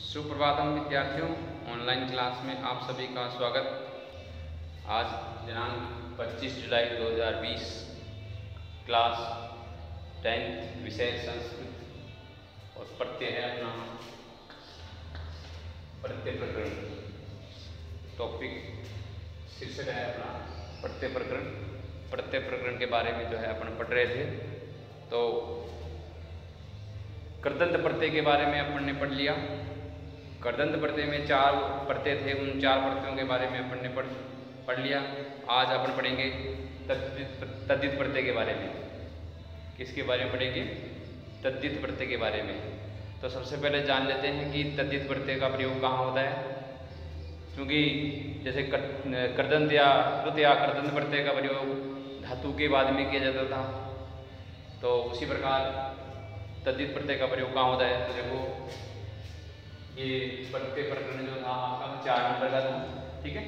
सुप्रभातम विद्यार्थियों, online class में आप सभी का स्वागत। आज दिनांक 25 जुलाई 2020, क्लास 10th, विषय संस्कृत और पढ़ते हैं अपना पढ़ते प्रकरण। टॉपिक शीर्षक है अपना पढ़ते प्रकरण। पढ़ते प्रकरण के बारे में जो है अपन पढ़ रहे थे। तो कृदंत प्रत्यय के बारे में अपन ने पढ़ लिया। कृदंत प्रत्यय में 4 प्रत्यय थे, उन 4 प्रत्ययों के बारे में अपन ने पढ़ लिया। आज अपन पढ़ेंगे तद्धित प्रत्यय के बारे में। किसके बारे में पढ़ेंगे? तद्धित प्रत्यय के बारे में। तो सबसे पहले जान लेते हैं कि तद्धित प्रत्यय का प्रयोग कहाँ होता है। क्योंकि जैसे कृदंत या कृत या कृदंत प्रत्यय का प्रयोग धातु के बाद में किया जाता था, तो उसी प्रकार तद्धित प्रत्यय का प्रयोग कहाँ होता है। तो देखो, ये प्रत्यय प्रकरण जो था आपका 4 नंबर का था, ठीक है।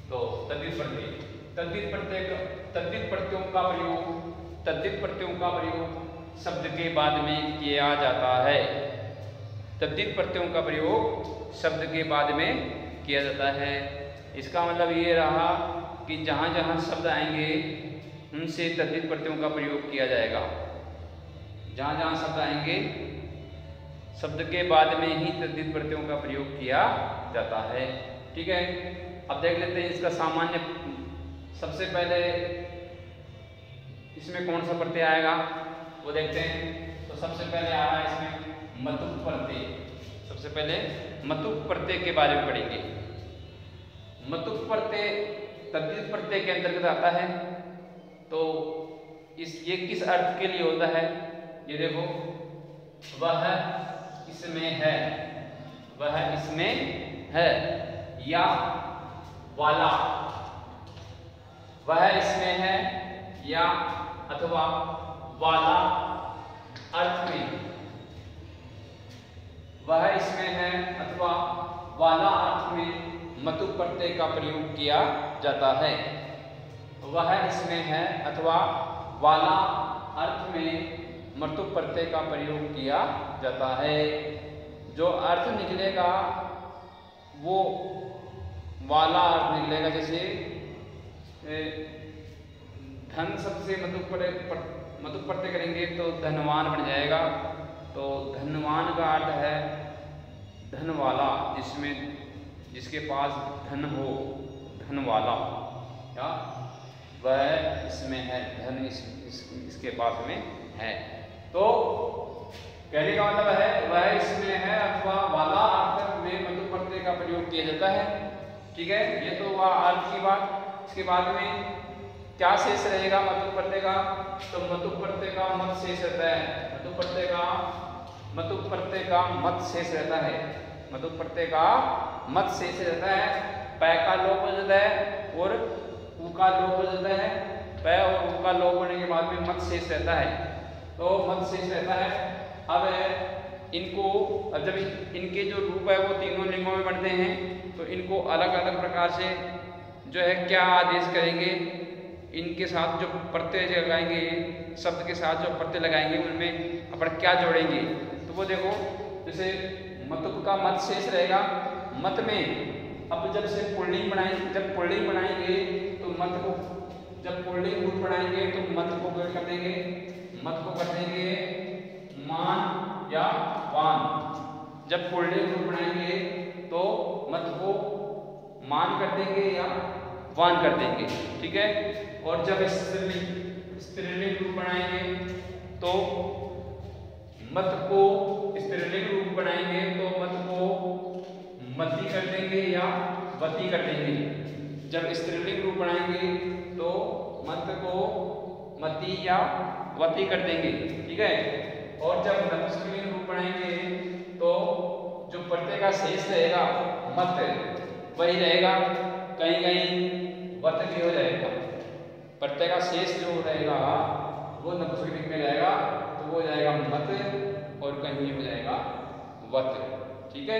तो तद्धित प्रत्ययों का प्रयोग शब्द के बाद में किया जाता है। तद्धित प्रत्ययों का प्रयोग शब्द के बाद में किया जाता है। इसका मतलब ये रहा कि जहाँ जहाँ शब्द आएंगे उनसे तद्धित प्रत्ययों का प्रयोग किया जाएगा। जहाँ जहाँ शब्द आएंगे शब्द के बाद में ही तद्धित प्रत्ययों का प्रयोग किया जाता है, ठीक है। अब देख लेते हैं इसका सामान्य। सबसे पहले इसमें कौन सा प्रत्यय आएगा वो देखते हैं। तो सबसे पहले आ रहा है इसमें मतुप प्रत्यय। सबसे पहले मतुप प्रत्यय के बारे में पढ़ेंगे। मतुप प्रत्यय तद्धित प्रत्यय के अंतर्गत आता है। तो ये किस अर्थ के लिए होता है? ये देखो, वह इसमें है, वह इसमें है, या वाला, वह इसमें है या अथवा वाला अर्थ में, वह इसमें है अथवा वाला अर्थ में मतुप प्रत्यय का प्रयोग किया जाता है। वह इसमें है अथवा वाला अर्थ में मतुप प्रत्यय का प्रयोग किया जाता है। जो अर्थ निकलेगा वो वाला अर्थ निकलेगा। जैसे धन शब्द से मतुप प्रत्यय करेंगे तो धनवान बन जाएगा। तो धनवान का अर्थ है धन वाला, जिसके पास धन हो, धन वाला, या वह इसमें है, धन इसके पास में है। तो कहने का मतलब है वह इसमें है अथवा वाला अर्थ में मतुप प्रत्यय का प्रयोग किया जाता है, ठीक है। ये तो हुआ अर्थ की बात। इसके बाद में क्या शेष रहेगा मतुप प्रत्यय का? तो मतुप प्रत्यय का मत शेष रहता है। मतुप प्रत्यय का मत शेष रहता है। मतुप प्रत्यय का मत शेष रहता है। पै का लोप हो जाता है और उ का लोप हो जाता है। पै और उ का लोप होने के बाद में मत शेष रहता है। तो मत शेष रहता है। अब इनको, जब इनके जो रूप है वो तीनों लिंगों में बढ़ते हैं, तो इनको अलग अलग प्रकार से जो है क्या आदेश करेंगे। इनके साथ जो प्रत्यय लगाएंगे, शब्द के साथ जो प्रत्यय लगाएंगे, उनमें अपन क्या जोड़ेंगे। तो वो देखो, जैसे मतुप का मत शेष रहेगा। मत में अब जब पुल्लिंग बनाएंगे तो मत को, जब पुल्लिंग रूप बनाएंगे तो मत को कर देंगे, मान या वान। जब पुल्लिंग रूप बनाएंगे तो मत को मान कर देंगे या वान कर देंगे, ठीक है। और जब स्त्रीलिंग रूप बनाएंगे तो मत को, स्त्रीलिंग रूप बनाएंगे तो मत को मति कर देंगे या वती कर देंगे। जब स्त्रीलिंग रूप बनाएंगे तो मत को मति या वती कर देंगे, ठीक है। और जब नपुंसकलिंग रूप बनाएंगे तो जो प्रत्यय का शेष रहेगा मत वही रहेगा, कहीं कहीं वत भी हो जाएगा। प्रत्यय का शेष जो रहेगा वो नपुंसकलिंग में रहेगा तो वो हो जाएगा मत और कहीं हो जाएगा वत, ठीक है।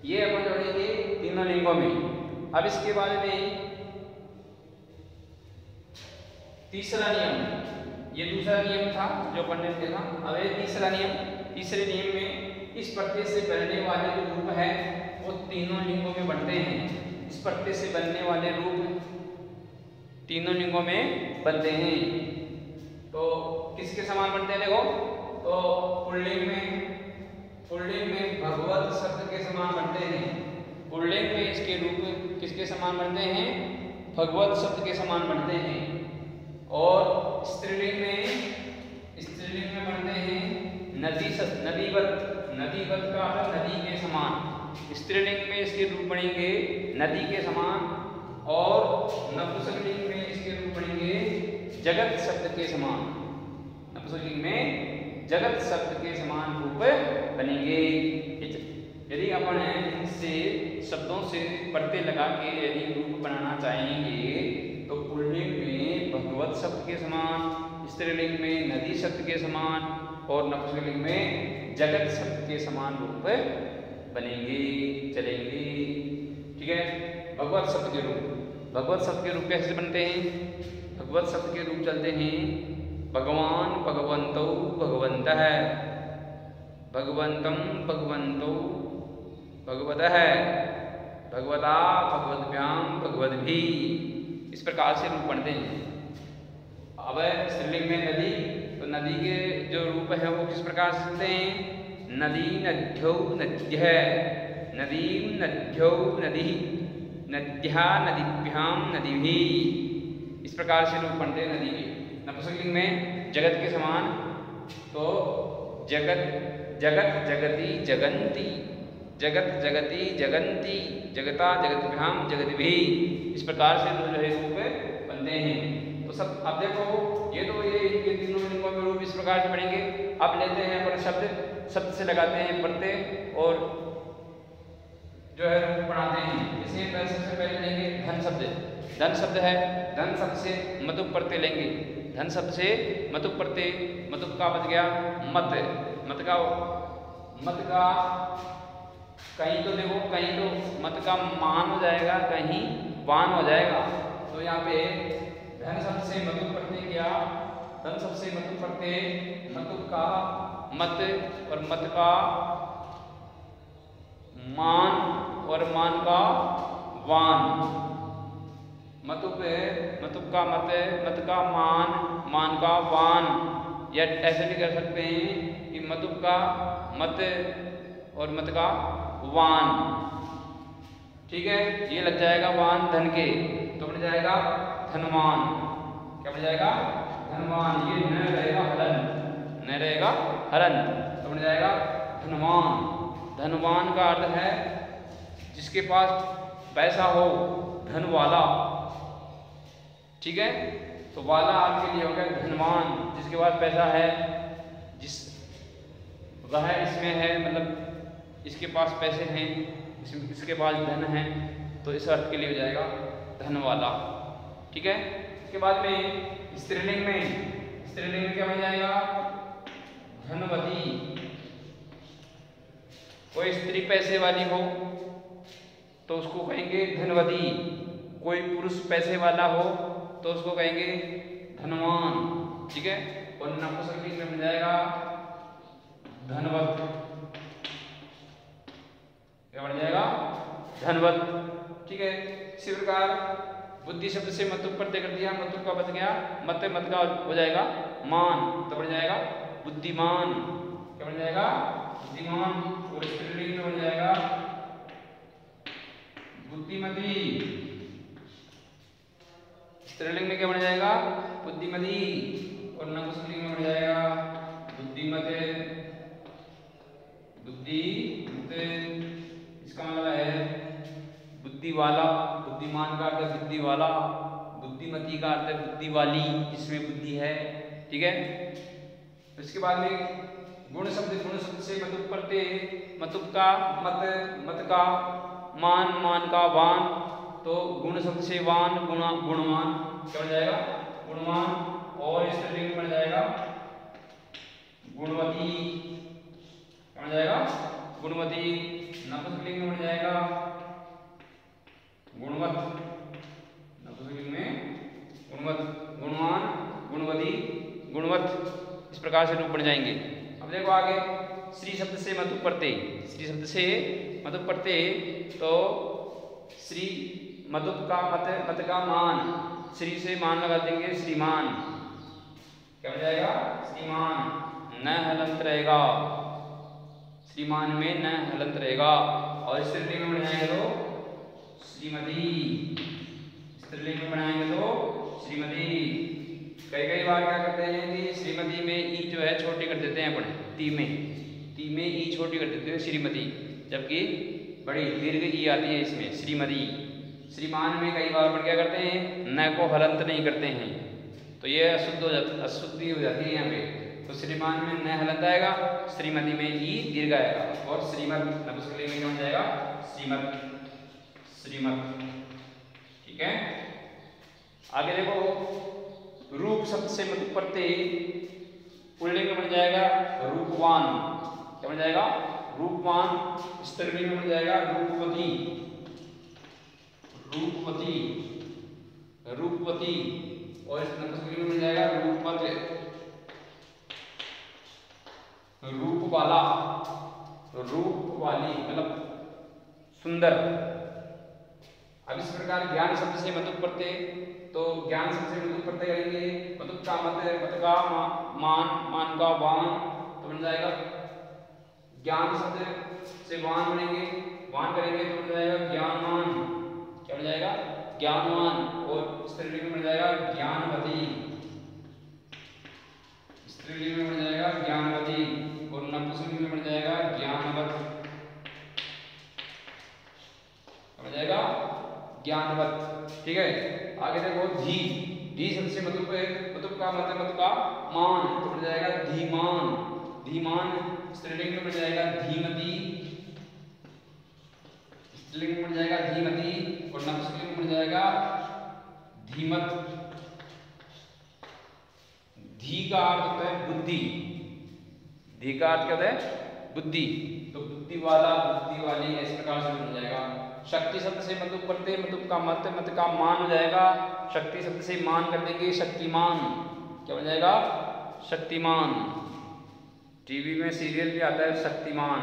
ये अपन जोड़ेंगे तीनों लिंगों में। अब इसके बाद में तीसरा नियम, ये दूसरा नियम था जो अपन ने देखा। अब ये तीसरा नियम, तीसरे नियम में इस प्रत्यय से बनने वाले जो रूप है वो तीनों लिंगों में बनते हैं। इस प्रत्यय से बनने वाले रूप तीनों लिंगों में बनते हैं। तो किसके समान बनते हैं देखो, तो पुल्लिंग में भगवत शब्द के समान बनते हैं। पुल्लिंग में इसके रूप किसके समान बनते हैं, भगवत शब्द के समान बनते हैं। और स्त्रीलिंग में बनते हैं नदीवत का अर्थ नदी के समान। स्त्रीलिंग में इसके रूप बनेंगे नदी के समान, और नपुंसकलिंग में इसके रूप बनेंगे जगत शब्द के समान। नपुंसकलिंग में जगत शब्द के समान रूप बनेंगे। यदि अपन इनसे शब्दों से प्रत्यय लगा के यदि रूप बनाना चाहेंगे तो पुल्लिंग में भगवत शब्द के समान, स्त्रीलिंग में नदी शब्द के समान, और नपुंसकलिंग में जगत शब्द के समान रूप बनेंगे, चलेंगे। ठीक है। भगवत शब्द के रूप कैसे बनते हैं? भगवत शब्द के रूप चलते हैं भगवान, भगवंतौ, भगवन्तः, भगवन्तं, भगवन्तौ, भगवतः, भगवता, भगवद्भ्याम, भगवद्भिः। इस प्रकार से रूप बनते हैं। अब स्त्रीलिंग में नदी, तो नदी के जो रूप है वो किस प्रकार से चलते हैं? नदी, नद्यौ, नद्यः, नदीं, नद्यौ, नदीः, नद्यः, नदीभ्यां, नदीभिः। इस प्रकार से रूप बनते हैं नदी के। नपुंसकलिंग में जगत के समान, तो जगत, जगति, जगन्ति, जगत, जगति, जगन्ति, जगता, जगद्भ्यां, जगद्भिः। इस प्रकार से जो है रूप बनते हैं। तो सब अब देखो ये इनके तीनों लिंगों में रूप इस प्रकार से बनेंगे। अब लेते हैं पर शब्द से लगाते हैं प्रत्यय और जो है रूप बनाते हैं। इसे सबसे पहले लेंगे धन शब्द। धन शब्द है, धन शब्द से मतुप प्रत्यय लेंगे। धन शब्द से मतुप प्रत्यय, मतुप का बच गया मत, मत का कहीं तो देखो, कहीं तो मत का मान हो जाएगा, कहीं वान हो जाएगा। तो यहाँ पे धन शब्द से मतुप प्रत्यय किया, धन शब्द से मतुप प्रत्यय, मतुप का मत और मत का मान और मान का वान। मतुप का मत का मान का वान, या ऐसे भी कर सकते हैं कि मतुप का मत और मत का वान। ठीक है, ये लग जाएगा वान धन के, तो बन जाएगा धनवान। क्या बन जाएगा? धनवान। ये न रहेगा हलन, तो बन जाएगा धनवान। धनवान का अर्थ है जिसके पास पैसा हो, धन वाला। ठीक है, तो वाला आपके लिए हो गया धनवान, जिसके पास पैसा है, वह इसमें है, मतलब इसके पास पैसे हैं, इसके पास धन है, तो इस अर्थ के लिए हो जाएगा धन वाला। ठीक है। इसके बाद में स्त्रीलिंग में क्या बन जाएगा? धनवती। कोई स्त्री पैसे वाली हो तो उसको कहेंगे धनवती, कोई पुरुष पैसे वाला हो तो उसको कहेंगे धनवान। ठीक है। और नपुंसकलिंग में बन जाएगा धनवत। क्या बन जाएगा? धनवत। ठीक है। इसी प्रकार बुद्धि शब्द से मतुप प्रत्यय कर दिया, मतुप का बच गया मत का हो जाएगा मान, तो बन जाएगा बुद्धिमान। क्या बन जाएगा? बुद्धिमान। और स्त्रीलिंग में बन जाएगा बुद्धिमती। स्त्रीलिंग में क्या बन जाएगा? बुद्धिमती। और नपुंसकलिंग में बन जाएगा बुद्धिमते। इसका मतलब है बुद्धि वाला। बुद्धिमान का अर्थ बुद्धि वाला, बुद्धिमती का अर्थ बुद्धि वाली, जिसमें बुद्धि है। ठीक है। इसके बाद में गुण शब्द से मतुप प्रत्यय, मतुप का मत का मान का वान, तो गुण शब्द से वान, गुणवान। क्या बन जाएगा? गुणवान। और स्त्रीलिंग बन जाएगा गुणवती। क्या बन जाएगा? गुणवती। नपुंसकलिंग में बन जाएगा गुणवत। नपुंसकलिंग में गुणवत, गुणवान, गुणवती, गुणवत। इस प्रकार से रूप बन जाएंगे। अब देखो आगे श्री शब्द से मतु प्रत्यय, श्री शब्द से मतु प्रत्यय, तो श्री मतु का मत का मान, श्री से मान लगा देंगे श्रीमान, क्या बन जाएगा श्रीमान, न हलंत रहेगा, श्रीमान में न हलंत रहेगा। और स्त्रीलिंग में बनाएंगे तो श्रीमती, स्त्रीलिंग में बनाएंगे तो श्रीमती। कई कई बार क्या करते हैं कि श्रीमती में ई जो है छोटी कर देते हैं अपने, ती में ई छोटी कर देते हैं श्रीमती, जबकि बड़ी दीर्घ ई आती है इसमें श्रीमती। श्रीमान में कई बार अपन क्या करते हैं न को हलंत नहीं करते हैं, तो ये अशुद्धि हो जाती है यहाँ पे। तो श्रीमान में न हलंत आएगा, श्रीमती में ई दीर्घ आएगा, और श्रीमत नपुंसकलिंग में क्या हो जाएगा श्रीमत, श्रीमत। ठीक है, आगे देखो रूप शब्द से मतु प्रत्यय पुल्लिंग में बन जाएगा रूपवान, क्या बन जाएगा रूपवान। स्त्रीलिंग में बन जाएगा रूपवती, रूपवती, रूपवती। और इस नपुंसकलिंग में बन जाएगा रूपवत, रूप वाला, रूप वाली, मतलब सुंदर। अब इस प्रकार ज्ञान शब्द से मतु प्रत्यय, तो ज्ञान शब्द से मतु प्रत्यय करेंगे, मतु का मत का मान, मान का वान, तो बन जाएगा ज्ञान शब्द से वान बनेंगे, वान करेंगे तो बन जाएगा ज्ञानवान, क्या बन जाएगा ज्ञानवान। और स्त्रीलिंग में बन जाएगा ज्ञानवती, स्त्रीलिंग में बन जाएगा ज्ञानवती, और नपुंसकलिंग में बन जाएगा ज्ञानवत, बन जाएगा ज्ञानवत। ठीक है, आगे देखो धी, धी शब्द से मतु का मत का मान, तो बन जाएगा धीमान, धीमान। स्त्रीलिंग में बन जाएगा धीमती, स्त्रीलिंग में बन जाएगा धीमती, और नपुंसकलिंग में बन जाएगा धीमत। धी का अर्थ होता है बुद्धि, धी का अर्थ क्या होता है बुद्धि, तो बुद्धि वाला, बुद्धि वाली, इस प्रकार से बन जाएगा। शक्ति शब्द से मतु प्रत्यय, मतु का मत का मान हो जाएगा, शक्ति शब्द से मान कर देंगे शक्तिमान, क्या बन जाएगा शक्तिमान। टीवी में सीरियल भी आता है शक्तिमान,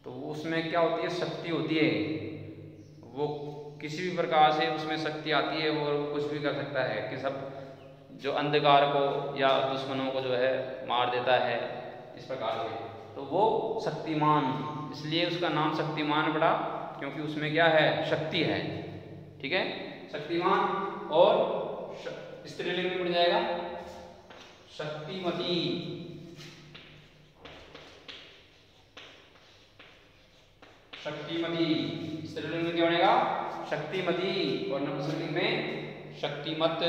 तो उसमें क्या होती है शक्ति होती है, वो किसी भी प्रकार से उसमें शक्ति आती है और वो कुछ भी कर सकता है, कि सब जो अंधकार को या दुश्मनों को जो है मार देता है, इस प्रकार से, तो वो शक्तिमान, इसलिए उसका नाम शक्तिमान पड़ा, क्योंकि उसमें क्या है शक्ति है। ठीक है, शक्तिमान। और स्त्रीलिंग में बन जाएगा शक्तिमती, शक्तिमती। स्त्रीलिंग में क्या बनेगा शक्तिमती, और नपुंसकलिंग में शक्तिमत,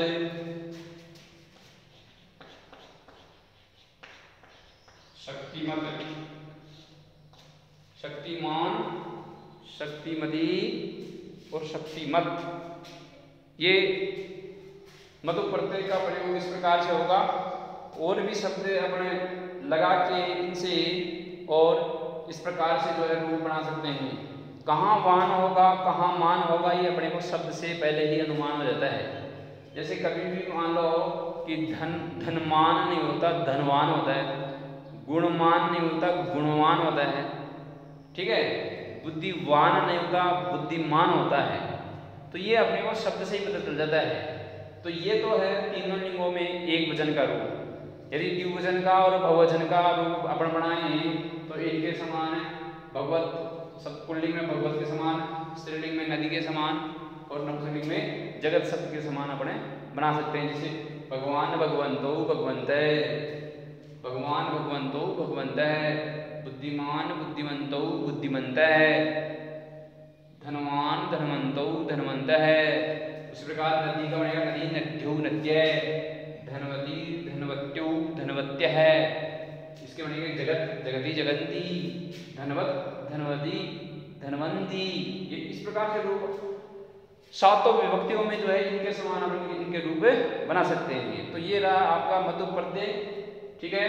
शक्तिमत, शक्तिमान, शक्तिमती और शक्तिमत। ये मतु प्रत्यय का प्रयोग इस प्रकार से होगा। और भी शब्द अपने लगा के इनसे और इस प्रकार से जो है रूप बना सकते हैं। कहाँ वान होगा, कहाँ मान होगा, ये अपने को शब्द से पहले ही अनुमान हो जाता है। जैसे कभी भी मान लो कि धनमान नहीं होता, धनवान होता है, गुणमान नहीं होता, गुणवान होता है। ठीक है, बुद्धिवान नहीं होता, बुद्धिमान होता है। तो ये अपने को शब्द से ही पता चल जाता है। तो ये तो है तीनों लिंगों में एक वचन का रूप। यदि द्विवचन का और बहुवचन का रूप अपन बनाए तो इनके समान है, भगवत सब पुल्लिंग में भगवत के समान, स्त्रीलिंग में नदी के समान, और नपुंसकलिंग में जगत शब्द के समान अपने बना सकते हैं। जैसे भगवान भगवंतो भगवंत, भगवान भगवंतो भगवंत, बुद्धिमान बुद्धिमंतो बुद्धिमंत, धनवान धनवंतो धनवंत है। उस प्रकार नदी का बनेगा नदी नद्यो नद्य, धनवती धनवत्यो धनवत्य है। इसके बनेंगे जगत जगती जगंती, धनवत धनवती धनवंती। ये इस प्रकार के रूप सातों विभक्तियों में जो है इनके समान अपन इनके रूप बना सकते हैं। तो ये रहा आपका मतु प्रत्यय। ठीक है,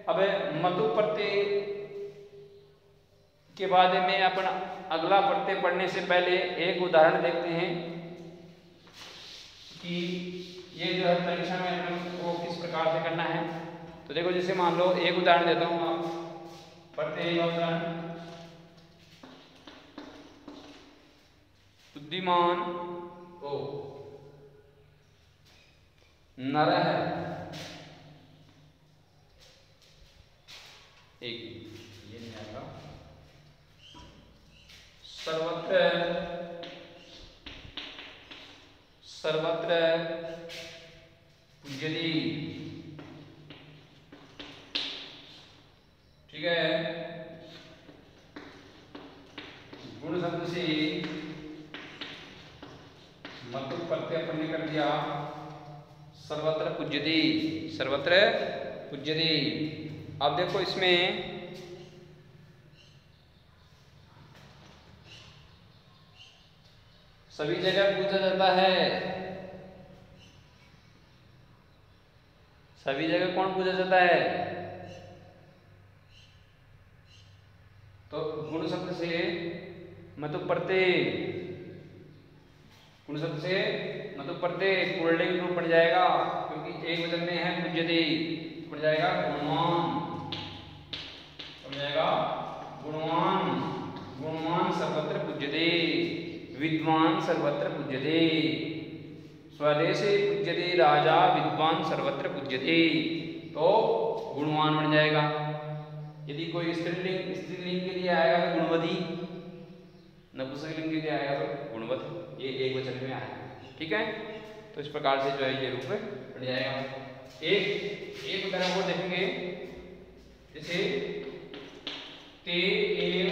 अब मतु प्रत्यय के बाद में अपन अगला प्रत्यय पढ़ने से पहले एक उदाहरण देखते हैं कि ये जो है परीक्षा में अपन को किस प्रकार से करना है। तो देखो, जैसे मान लो एक उदाहरण देता हूँ, आप प्रत्यय का उदाहरण बुद्धिमान ओ नरः एक ये नहीं आएगा। सर्वत्र सर्वत्र पूज्यते, ठीक है। गुण शब्द से मतु प्रत्यय अपन ने कर दिया सर्वत्र पूज्यते, सर्वत्र पूज्यते। अब देखो इसमें सभी जगह पूजा जाता है, सभी जगह कौन पूजा जाता है? तो गुण शब्द से मतु प्रत्यय, गुण शब्द से मतु प्रत्यय पुल्लिंग रूप बन जाएगा, क्योंकि एक वचन में है पूज्यते, बन जाएगा गुणवान, बन जाएगा गुणवान। गुणवान सर्वत्र पूज्यते, विद्वान सर्वत्र पूज्यते, स्वदेशे पूज्यते राजा विद्वान सर्वत्र पूज्यते। तो गुणवान बन जाएगा। यदि कोई स्त्रीलिंग के लिए आएगा तो गुणवती, नपुंसकलिंग के लिए आएगा तो गुणवत, ये एक वचन में आएगा, ठीक है। तो इस प्रकार से जो है ये रूप बन जाएगा। एक उदाहरण और देखेंगे, जैसे ते एव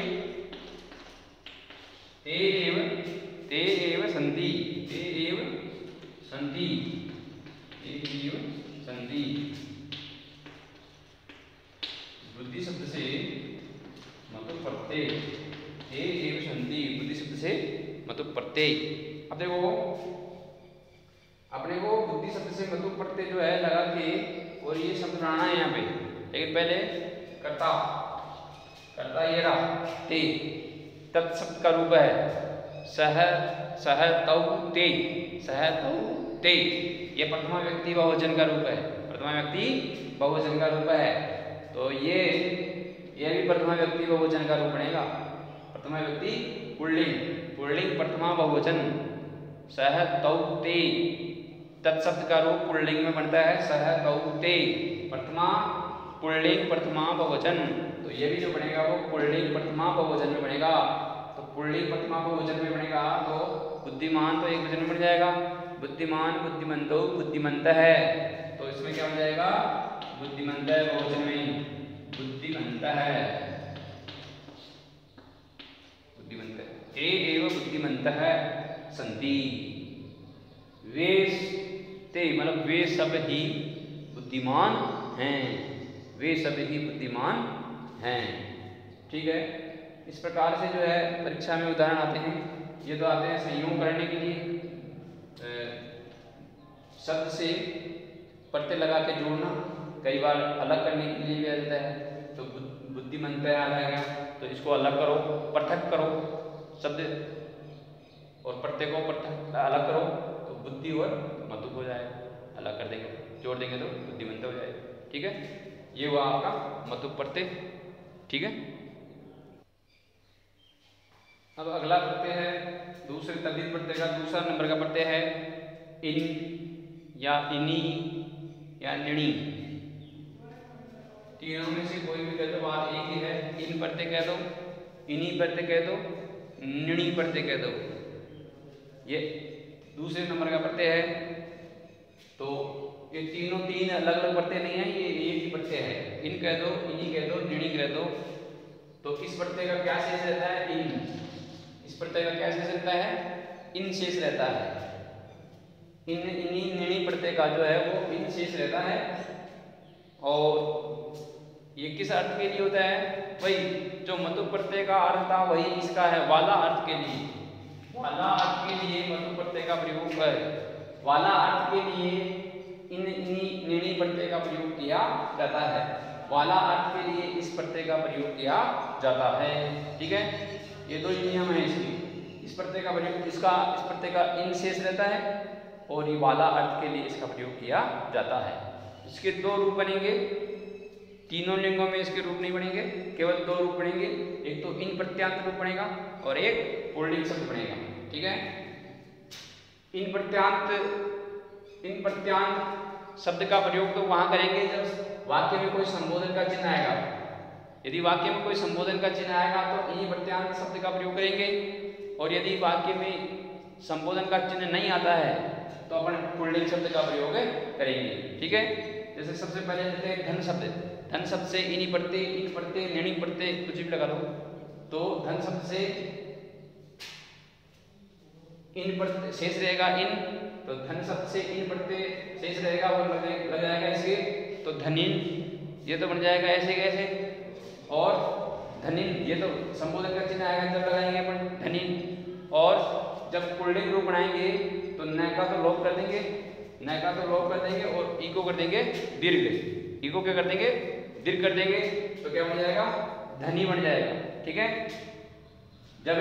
संधि, ते एव संधि, ते एव संधि। बुद्धि शब्द से मतु प्रत्यय, ते एव संधि, बुद्धि शब्द से मतु प्रत्यय। अब देखो अपने को बुद्धि शब्द से मतु प्रत्यय जो है लगा के और ये शब्द बनाना है यहाँ पे, लेकिन पहले कर्ता, कर्ता ये रहा ते, तत्शब्द का रूप है सह तौ ते, सह तौ ते, ये प्रथमा व्यक्ति बहुवचन का रूप है, प्रथमा व्यक्ति बहुवचन का रूप है। तो ये भी प्रथमा व्यक्ति बहुवचन का रूप बनेगा। प्रथमा व्यक्ति पुल्लिंग, पुल्लिंग प्रथमा बहुवचन सह तौ ते, तत्शब्द का रूप पुल्लिंग में बनता है सह तौ ते, प्रथमा पुल्लिंग प्रथमा बहुवचन। तो ये भी जो बनेगा वो पुल्लिंग प्रथमा बहुवचन में बनेगा। तो पुल्लिंग प्रथमा बहुवचन में बनेगा तो बुद्धिमान तो एक वचन में बन जाएगा, बुद्धिमान बुद्धिमंतो बुद्धिमंत है। तो इसमें क्या बन जाएगा? बुद्धिमंत है बहुवचन में, बुद्धिमंत है, बुद्धिमंत है। ते एव बुद्धिमंत है संति, वे ते मतलब वे सब ही बुद्धिमान हैं, वे सब ही बुद्धिमान हैं, ठीक है। इस प्रकार से जो है परीक्षा में उदाहरण आते हैं। ये तो आते हैं संयोग करने के लिए, शब्द से प्रत्यय लगा के जोड़ना, कई बार अलग करने के लिए भी आ जाता है। तो बुद्धिमंत आ जाएगा, तो इसको अलग करो, पृथक करो, शब्द और प्रत्यय को पृथक अलग करो तो बुद्धि और मतु हो जाएगा, अलग कर देंगे जोड़ देंगे तो बुद्धिमंत हो जाएगा, ठीक है। ये हुआ आपका मतु प्रत्यय, ठीक है। अब अगला प्रत्यय है दूसरे तद्धित प्रत्यय का दूसरा नंबर का प्रत्यय है इन या इनी या निणी। तीनों में से कोई भी कह दो, बात एक ही है। इन प्रत्यय कह दो, इनी प्रत्यय कह दो, निणी प्रत्यय कह दो, ये दूसरे नंबर का प्रत्यय है। तो ये तीनों तीन अलग अलग प्रत्यय नहीं है, ये एक ही प्रत्यय है। इन कह दो, इनी कह दो, निणी कह दो। तो इस प्रत्यय का क्या शेष रहता है? इन। इस प्रत्यय का क्या शेष रहता है? इन शेष रहता है। इन इनी निणी प्रत्यय का जो है वो इन शेष रहता है। और ये किस अर्थ के लिए होता है? वही जो मतु प्रत्यय का अर्थ था वही इसका है, वाला अर्थ के लिए। वाला अर्थ के लिए मतु प्रत्यय का प्रयोग है, वाला अर्थ के लिए इन निणी प्रत्यय का प्रयोग किया जाता है, वाला अर्थ के लिए इस प्रत्यय का प्रयोग किया जाता है, ठीक है। ये दो नियम है इसकी। इस प्रत्यय का प्रयोग इस प्रत्यय का इन शेष रहता है और ये वाला अर्थ के लिए इसका प्रयोग किया जाता है। इसके दो रूप बनेंगे, तीनों लिंगों में इसके रूप नहीं बनेंगे, केवल दो रूप बनेंगे, एक तो इन प्रत्यांत रूप बनेगा और एक पुल्लिंग शब्द बनेगा। ठीक है, इन प्रत्यांत शब्द का प्रयोग तो वहां करेंगे जब वाक्य में कोई संबोधन का चिन्ह आएगा। यदि वाक्य में कोई संबोधन का चिन्ह आएगा तो इन्हीं प्रत्यांत शब्द का प्रयोग करेंगे, और यदि वाक्य में संबोधन का चिन्ह नहीं आता है तो अपन पुल्लिंग शब्द का प्रयोग करेंगे। ठीक है, जैसे सबसे पहले लेते हैं धन शब्द। धन शब्द से इनी पढ़ते, इन पढ़ते, निणी पढ़ते, कुछ भी लगा लो। तो धन शब्द से इन पढ़ते शेष रहेगा इन, तो धन शब्द से इन पढ़ते शेष रहेगा वो लग जाएगा इसके, तो धनिन ये तो बन जाएगा ऐसे कैसे, और धनिन ये तो संबोधन का चिन्ह आएगा जब लगाएंगे अपन धनिन। और जब पुल्लिंग रूप बनाएंगे तो न का तो लोप कर देंगे, न का तो लोप कर देंगे और ई को कर देंगे दीर्घ। ई को क्या कर देंगे, दीर्घ कर देंगे, तो क्या बन जाएगा, धनी बन जाएगा। ठीक है, जब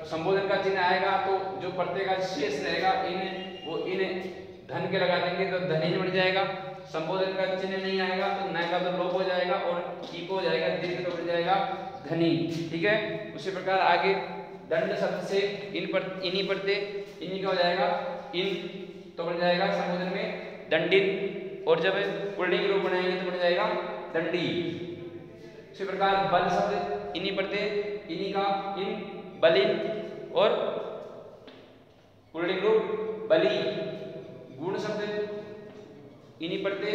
संबोधन का चिन्ह आएगा तो जो प्रत्यय का शेष रहेगा इन, वो इन धन के लगा देंगे तो धनी बन जाएगा। संबोधन का चिन्ह नहीं आएगा तो न का तो लोप हो जाएगा और ई को हो जाएगा दीर्घ, तो बन जाएगा धनी। ठीक है, उसी प्रकार आगे दंड शब्द से इन पर इन्हीं पढ़ते, इन्हीं का हो जाएगा इन, तो बन जाएगा संबोधन में दंडित, और जब पुल्लिंग रूप बनाएंगे तो बन जाएगा दंडी। इसी प्रकार बल शब्द इन्हीं पढ़ते, इन्हीं का इन बलिन, और पुल्लिंग रूप बलि। गुण शब्द इन्हीं पढ़ते,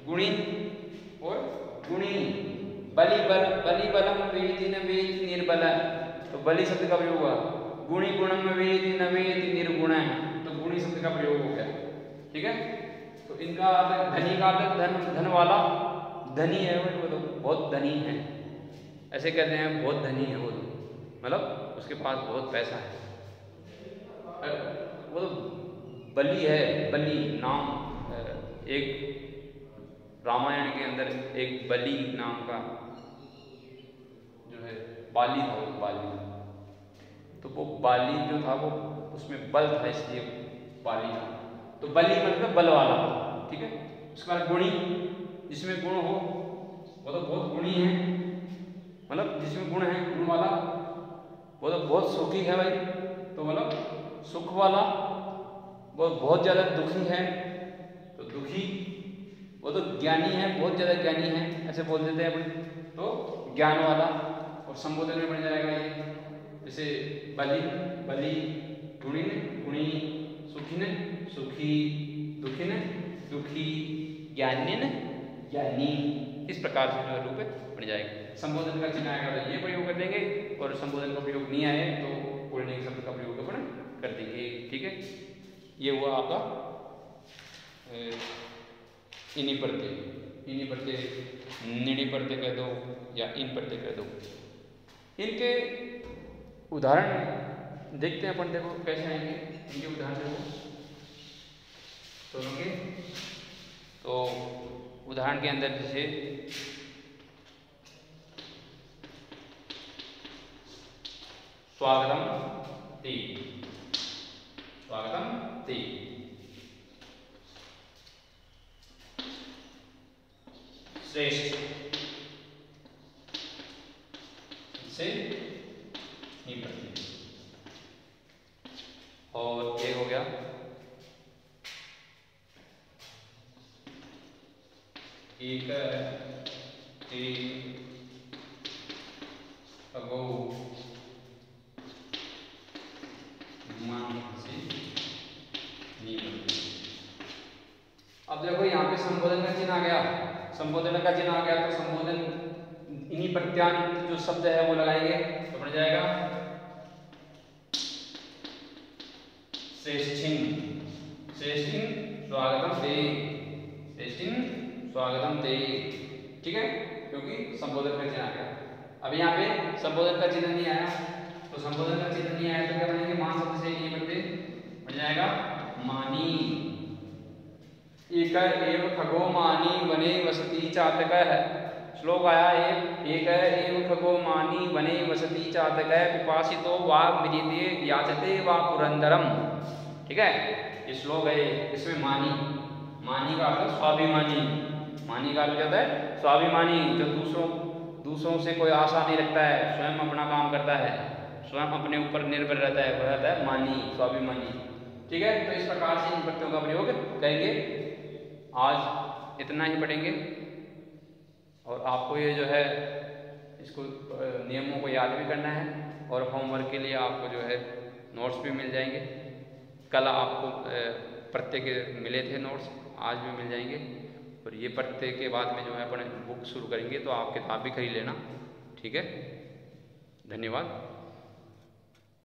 गुणिन और गुणी। बलि बल, बलि बलम वेति न वेति निर्बल, तो बलि शब्द का प्रयोग हुआ। गुणी गुणम वेति न वेति निर्गुण, तो गुणी शब्द का प्रयोग हो गया। ठीक है, तो इनका धनी का धन, धन वाला धनी है वो तो बहुत धनी है, ऐसे कहते हैं बहुत धनी है वो तो, मतलब उसके पास बहुत पैसा है। वो तो बलि है, बलि नाम एक रामायण के अंदर एक बलि नाम का जो है बाली था, वो बाली, तो वो बाली जो था वो उसमें बल था इसलिए बाली था, तो बलि मतलब बल वाला। ठीक है, उसके बाद गुणी, जिसमें गुण हो वो तो बहुत गुणी है, मतलब जिसमें गुण है, गुण वाला, वो तो बहुत सुखी है भाई, तो मतलब सुख वाला। वो बहुत ज़्यादा दुखी है तो दुखी, वो तो ज्ञानी है, बहुत ज़्यादा ज्ञानी है, ऐसे बोल देते हैं अपन, तो ज्ञान वाला। और संबोधन में बन जाएगा ये, जैसे बलि बलि, गुणिन गुणी, सुखिन सुखी, दुखिन दुखी, ज्ञानिन ज्ञानी। इस प्रकार से जो रूप बन जाएगा। संबोधन का चिन्ह आएगा तो ये प्रयोग कर देंगे, और संबोधन का प्रयोग नहीं आए तो पुल्लिंग शब्द का प्रयोग अपन कर देंगे। ठीक है, ये हुआ आपका इन्हीं पढ़ते, इन्हीं पढ़ते, निणी पढ़ते कह दो या इन पढ़ते कह दो। इनके उदाहरण देखते हैं अपन, देखो कैसे आएंगे इनके उदाहरण देखो दोनों के। तो उदाहरण के अंदर जैसे स्वागतम ते, स्वागतम ते, श्रेष्ठ से नहीं पढ़ती, और एक हो गया एक अगो अब देखो यहाँ पे संबोधन का चिन्ह आ गया, संबोधन का चिन्ह आ गया तो संबोधन इन्हीं प्रत्यांत जो शब्द है वो लगाएंगे तो बन जाएगा श्रेष्ठिन, श्रेष्ठिन स्वागतम ते, श्रेष्ठिन स्वागतम ते। ठीक है, क्योंकि संबोधन का चिन्ह आ गया। अब यहाँ पे संबोधन का चिन्ह नहीं आया, तो संबोधन का चिन्ह नहीं आया तो क्या बनेंगे, मान शब्द से ये बनते बन जाएगा मानी। एक एव खगो मानी वने वसती चातकः, श्लोक आया एक एव खगो मानी वने वसती चातकः पिपासितो वा मृते याचते वा पुरंदरम। ठीक है, ये श्लोक है, इसमें मानी, मानी का अर्थ स्वाभिमानी, मानी का अर्थ क्या होता है? स्वाभिमानी, जो दूसरों से कोई आशा नहीं रखता है, स्वयं अपना काम करता है, स्वयं अपने ऊपर निर्भर रहता है, वह रहता है मानी, स्वाभिमानी। ठीक है, तो इस प्रकार से इन प्रत्ययों का प्रयोग करेंगे। आज इतना ही पढ़ेंगे और आपको ये जो है इसको नियमों को याद भी करना है और होमवर्क के लिए आपको जो है नोट्स भी मिल जाएंगे। कल आपको प्रत्यय के मिले थे नोट्स, आज भी मिल जाएंगे। और ये प्रत्यय के बाद में जो है अपन बुक शुरू करेंगे, तो आप किताब भी खरीद लेना। ठीक है, धन्यवाद।